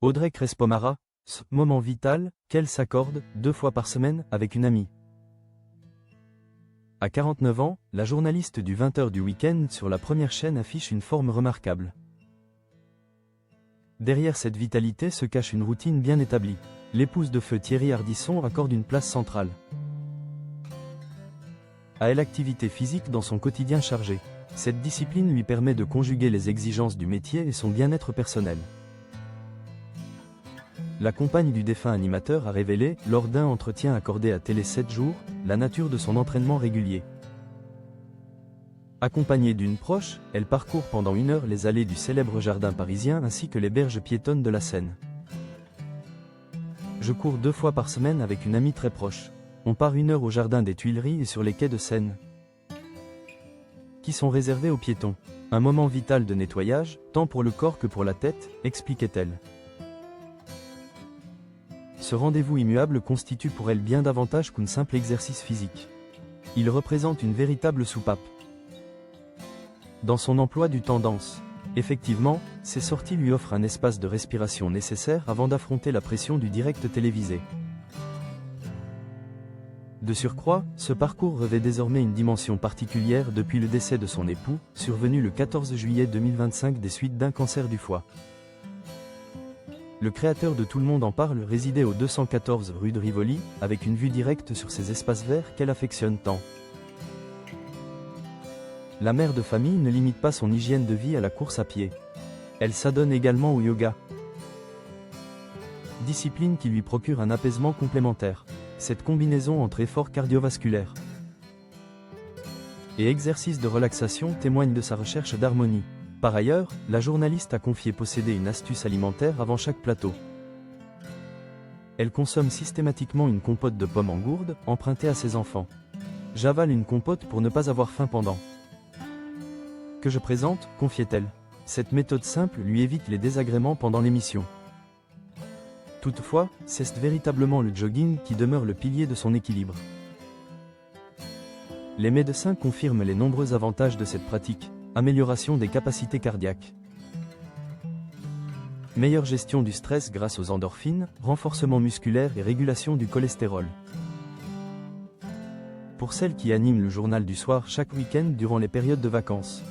Audrey Crespo-Mara, moment vital, qu'elle s'accorde 2 fois par semaine avec une amie. À 49 ans, la journaliste du 20h du week-end sur la première chaîne affiche une forme remarquable. Derrière cette vitalité se cache une routine bien établie. L'épouse de feu Thierry Ardisson accorde une place centrale à l'activité physique dans son quotidien chargé. Cette discipline lui permet de conjuguer les exigences du métier et son bien-être personnel. La compagne du défunt animateur a révélé, lors d'un entretien accordé à Télé 7 jours, la nature de son entraînement régulier. Accompagnée d'une proche, elle parcourt pendant 1 heure les allées du célèbre jardin parisien ainsi que les berges piétonnes de la Seine. Je cours 2 fois par semaine avec une amie très proche. On part 1 heure au jardin des Tuileries et sur les quais de Seine, qui sont réservés aux piétons. Un moment vital de nettoyage, tant pour le corps que pour la tête, expliquait-elle. Ce rendez-vous immuable constitue pour elle bien davantage qu'un simple exercice physique. Il représente une véritable soupape dans son emploi du temps dense. Effectivement, ces sorties lui offrent un espace de respiration nécessaire avant d'affronter la pression du direct télévisé. De surcroît, ce parcours revêt désormais une dimension particulière depuis le décès de son époux, survenu le 14 juillet 2025 des suites d'un cancer du foie. Le créateur de Tout le monde en parle résidait au 214 rue de Rivoli, avec une vue directe sur ces espaces verts qu'elle affectionne tant. La mère de famille ne limite pas son hygiène de vie à la course à pied. Elle s'adonne également au yoga, discipline qui lui procure un apaisement complémentaire. Cette combinaison entre effort cardiovasculaire et exercice de relaxation témoigne de sa recherche d'harmonie. Par ailleurs, la journaliste a confié posséder une astuce alimentaire avant chaque plateau. Elle consomme systématiquement une compote de pommes en gourde, empruntée à ses enfants. J'avale une compote pour ne pas avoir faim pendant que je présente, confiait-elle. Cette méthode simple lui évite les désagréments pendant l'émission. Toutefois, c'est véritablement le jogging qui demeure le pilier de son équilibre. Les médecins confirment les nombreux avantages de cette pratique. Amélioration des capacités cardiaques, meilleure gestion du stress grâce aux endorphines, renforcement musculaire et régulation du cholestérol. Pour celles qui animent le journal du soir chaque week-end durant les périodes de vacances,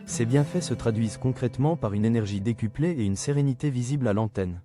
ces bienfaits se traduisent concrètement par une énergie décuplée et une sérénité visible à l'antenne.